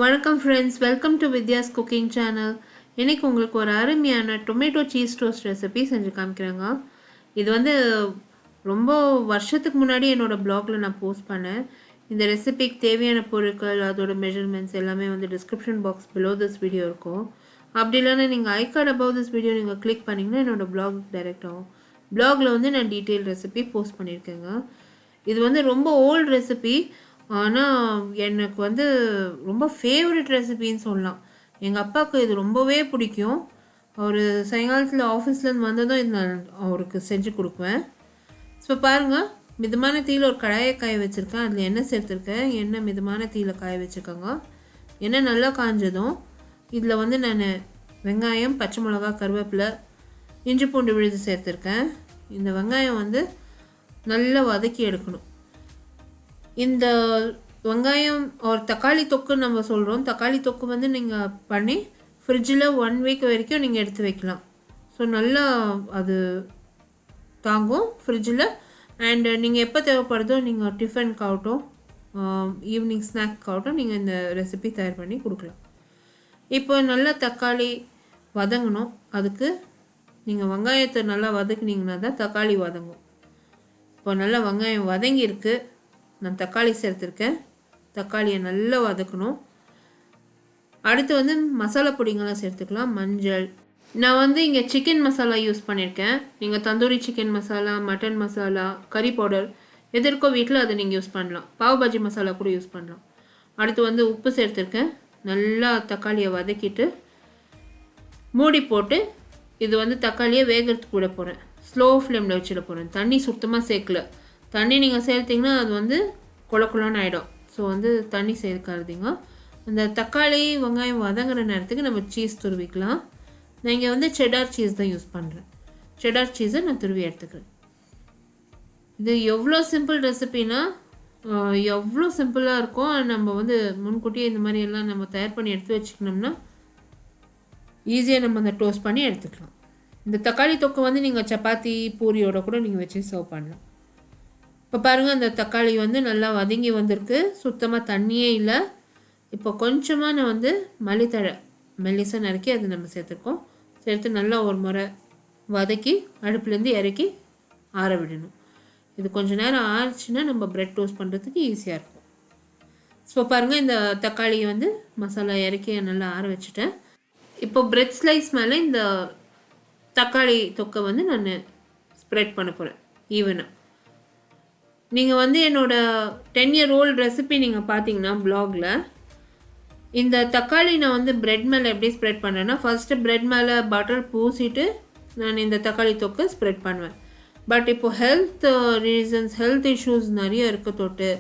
வணக்கம் friends, welcome to Vidya's cooking channel. இன்றைக்கி உங்களுக்கு ஒரு அருமையான டொமேட்டோ சீஸ் டோஸ்ட் ரெசிபி செஞ்சு காமிக்கிறேங்க. இது வந்து ரொம்ப வருஷத்துக்கு முன்னாடி என்னோடய ப்ளாகில் நான் போஸ்ட் பண்ணேன். இந்த ரெசிபிக்கு தேவையான பொருட்கள், அதோட மெஷர்மெண்ட்ஸ் எல்லாமே வந்து description box below this video இருக்கும். அப்படி இல்லைன்னா நீங்கள் ஐ கார்ட் அபவ் திஸ் வீடியோ நீங்கள் கிளிக் பண்ணிங்கன்னா என்னோடய ப்ளாக் டைரெக்ட் ஆகும். ப்ளாகில் வந்து நான் டீட்டெயில் ரெசிபி போஸ்ட் பண்ணியிருக்கேங்க. இது வந்து ரொம்ப ஓல்டு ரெசிபி, ஆனால் எனக்கு வந்து ரொம்ப ஃபேவரட் ரெசிபின்னு சொல்லலாம். எங்கள் அப்பாவுக்கு இது ரொம்பவே பிடிக்கும். அவர் சாயங்காலத்தில் ஆஃபீஸ்லேருந்து வந்ததும் இது நான் அவருக்கு செஞ்சு கொடுப்பேன். ஸோ பாருங்கள், மிதமான தீயில் ஒரு கடாயை காய வச்சுருக்கேன். அதில் எண்ணெய் சேர்த்துருக்கேன். எண்ணெய் மிதமான தீயில் காய வச்சுருக்கேங்க. எண்ணெய் நல்லா காஞ்சதும் இதில் வந்து நான் வெங்காயம், பச்சை மிளகா, கருவேப்பிலை, இஞ்சி பூண்டு விழுது சேர்த்துருக்கேன். இந்த வெங்காயம் வந்து நல்லா வதக்கி எடுக்கணும். இந்த வெங்காயம் ஒரு தக்காளி தொக்கு நம்ம சொல்கிறோம். தக்காளி தொக்கு வந்து நீங்கள் பண்ணி ஃப்ரிட்ஜில் 1 வீக் வரைக்கும் நீங்கள் எடுத்து வைக்கலாம். ஸோ நல்லா அது தாங்கும் ஃப்ரிட்ஜில். அண்டு நீங்கள் எப்போ தேவைப்படுதோ நீங்கள் டிஃபனுக்காகட்டும், ஈவினிங் ஸ்நாக்காகட்டும் நீங்கள் இந்த ரெசிபி தயார் பண்ணி கொடுக்கலாம். இப்போ நல்லா தக்காளி வதங்கணும். அதுக்கு நீங்கள் வெங்காயத்தை நல்லா வதக்குனீங்கன்னா தான் தக்காளி வதங்கும். இப்போ நல்லா வெங்காயம் வதங்கியிருக்கு. நான் தக்காளி சேர்த்துருக்கேன். தக்காளியை நல்லா வதக்கணும். அடுத்து வந்து மசாலா பொடிங்கெல்லாம் சேர்த்துக்கலாம். மஞ்சள், நான் வந்து இங்கே சிக்கன் மசாலா யூஸ் பண்ணியிருக்கேன். நீங்கள் தந்தூரி சிக்கன் மசாலா, மட்டன் மசாலா, கறி பவுடர் எது இருக்கோ வீட்டில் அதை நீங்கள் யூஸ் பண்ணலாம். பாவ் பாஜி மசாலா கூட யூஸ் பண்ணலாம். அடுத்து வந்து உப்பு சேர்த்துருக்கேன். நல்லா தக்காளியை வதக்கிட்டு மூடி போட்டு இது வந்து தக்காளியை வேகிறதுக்கு விட போகிறேன். ஸ்லோ ஃப்ளேமில் வச்சுட போகிறேன். தண்ணி சுத்தமாக சேர்க்கல. தண்ணி நீங்கள் சேர்த்திங்கன்னா அது வந்து குழக்குலான்னு ஆகிடும். ஸோ வந்து தண்ணி சேர்க்காதீங்க. அந்த தக்காளி வெங்காயம் வதங்குற நேரத்துக்கு நம்ம சீஸ் துருவிக்கலாம். நான் இங்கே வந்து செடார் சீஸ் தான் யூஸ் பண்ணுறேன். செடார் சீஸை நான் துருவி எடுத்துக்கிறேன். இது எவ்வளோ சிம்பிள் ரெசிபினா எவ்வளோ சிம்பிளாக இருக்கும். நம்ம வந்து முன்கூட்டியே இந்த மாதிரி எல்லாம் நம்ம தயார் பண்ணி எடுத்து வச்சுக்கணும்னா ஈஸியாக நம்ம அந்த டோஸ்ட் பண்ணி எடுத்துக்கலாம். இந்த தக்காளி தொக்கு வந்து நீங்கள் சப்பாத்தி பூரியோட கூட நீங்கள் வச்சு சர்வ் பண்ணலாம். இப்போ பாருங்கள், அந்த தக்காளி வந்து நல்லா வதங்கி வந்திருக்கு. சுத்தமாக தண்ணியே இல்லை. இப்போ கொஞ்சமாக நான் வந்து மல்லித்தழை மெல்லிசாக நறுக்கி அது நம்ம சேர்த்துருக்கோம். சேர்த்து நல்லா ஒரு முறை வதக்கி அடுப்புலேருந்து இறக்கி ஆற விடணும். இது கொஞ்சம் நேரம் ஆறிச்சுன்னா நம்ம ப்ரெட் டோஸ்ட் பண்ணுறதுக்கு ஈஸியாக இருக்கும். ஸோ பாருங்கள், இந்த தக்காளி வந்து மசாலா இறக்கி நல்லா ஆற வச்சுட்டேன். இப்போ ப்ரெட் ஸ்லைஸ் மேலே இந்த தக்காளி தொக்கை வந்து நான் ஸ்ப்ரெட் பண்ண போகிறேன் ஈவனாக. நீங்கள் வந்து என்னோடய 10 year old ரெசிபி நீங்கள் பார்த்தீங்கன்னா ப்ளாகில் இந்த தக்காளி நான் வந்து ப்ரெட் மேலே எப்படி ஸ்ப்ரெட் பண்ணுறேன்னா, ஃபஸ்ட்டு ப்ரெட் மேலே பட்டர் பூசிட்டு நான் இந்த தக்காளி தொக்கு ஸ்ப்ரெட் பண்ணுவேன். பட் இப்போது ஹெல்த் இஷ்யூஸ் நிறைய இருக்க தொட்டு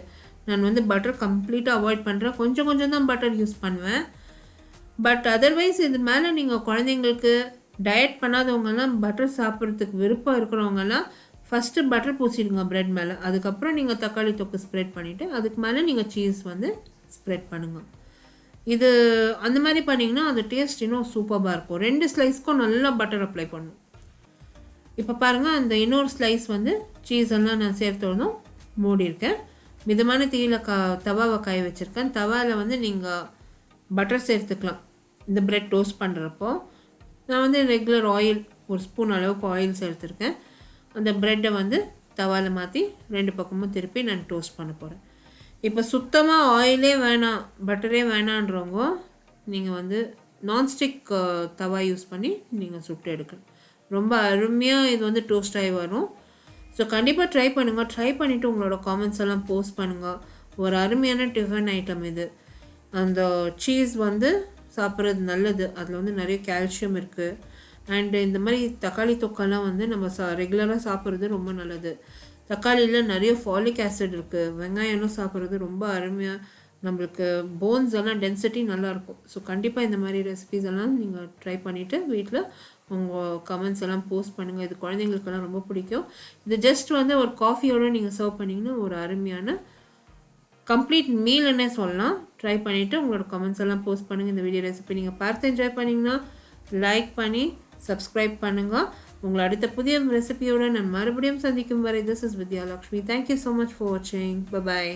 நான் வந்து பட்டர் கம்ப்ளீட்டாக அவாய்ட் பண்ணுறேன். கொஞ்சம் தான் பட்டர் யூஸ் பண்ணுவேன். பட் அதர்வைஸ் இது மேலே நீங்கள் குழந்தைங்களுக்கு டயட் பண்ணாதவங்கெல்லாம் பட்டர் சாப்பிட்றதுக்கு விருப்பம் இருக்கிறவங்கெல்லாம் ஃபஸ்ட்டு பட்டர் பூசிடுங்க ப்ரெட் மேலே. அதுக்கப்புறம் நீங்கள் தக்காளி தொக்கு ஸ்ப்ரெட் பண்ணிவிட்டு அதுக்கு மேலே நீங்கள் சீஸ் வந்து ஸ்ப்ரெட் பண்ணுங்கள். இது அந்த மாதிரி பண்ணிங்கன்னா அது டேஸ்ட் இன்னும் சூப்பராக இருக்கும். 2 ஸ்லைஸ்க்கும் நல்லா பட்டர் அப்ளை பண்ணணும். இப்போ பாருங்கள், அந்த இன்னொரு ஸ்லைஸ் வந்து சீஸ் எல்லாம் நான் சேர்த்தோடனும் மூடியிருக்கேன். மிதமான தீயில் தவாவை காய வச்சுருக்கேன். தவாவில் வந்து நீங்கள் பட்டர் சேர்த்துக்கலாம். இந்த ப்ரெட் டோஸ்ட் பண்ணுறப்போ நான் வந்து ரெகுலர் ஆயில் ஒரு ஸ்பூன் அளவுக்கு ஆயில் சேர்த்துருக்கேன். அந்த ப்ரெட்டை வந்து தவாவில் மாற்றி 2 பக்கமும் திருப்பி நான் டோஸ்ட் பண்ண போகிறேன். இப்போ சுத்தமாக ஆயிலே வேணாம், பட்டரே வேணான்றவங்க நீங்கள் வந்து நான்ஸ்டிக் தவா யூஸ் பண்ணி நீங்கள் சுட்டு எடுக்கலாம். ரொம்ப அருமையாக இது வந்து டோஸ்ட் ஆகி வரும். ஸோ கண்டிப்பாக ட்ரை பண்ணுங்கள். ட்ரை பண்ணிவிட்டு உங்களோட காமெண்ட்ஸ் எல்லாம் போஸ்ட் பண்ணுங்கள். ஒரு அருமையான டிஃபன் ஐட்டம் இது. அந்த சீஸ் வந்து சாப்பிட்றது நல்லது. அதில் வந்து நிறைய கால்சியம் இருக்குது. அண்டு இந்த மாதிரி தக்காளி தொக்கெல்லாம் வந்து நம்ம ரெகுலராக சாப்பிட்றது ரொம்ப நல்லது. தக்காளியில் நிறைய ஃபாலிக் ஆசிட் இருக்குது. வெங்காயம்லாம் சாப்பிட்றது ரொம்ப அருமையாக நம்மளுக்கு போன்ஸ் எல்லாம் டென்சிட்டி நல்லாயிருக்கும். ஸோ கண்டிப்பாக இந்த மாதிரி ரெசிபிஸ் எல்லாம் நீங்கள் ட்ரை பண்ணிவிட்டு வீட்டில் உங்கள் கமெண்ட்ஸ் எல்லாம் போஸ்ட் பண்ணுங்கள். இது குழந்தைங்களுக்கெல்லாம் ரொம்ப பிடிக்கும். இது ஜஸ்ட் வந்து ஒரு காஃபியோடு நீங்கள் சர்வ் பண்ணிங்கன்னா ஒரு அருமையான கம்ப்ளீட் மீல்னே சொல்லலாம். ட்ரை பண்ணிவிட்டு உங்களோட கமெண்ட்ஸ் எல்லாம் போஸ்ட் பண்ணுங்கள். இந்த வீடியோ ரெசிபி நீங்கள் பார்த்து என்ஜாய் பண்ணிங்கன்னா லைக் பண்ணி சப்ஸ்கிரைப் பண்ணுங்கள். உங்களை அடுத்த புதிய ரெசிபியோடு நான் மறுபடியும் சந்திக்கும் வரை, this is Vidya Lakshmi. Thank you so much for வாட்சிங். பை.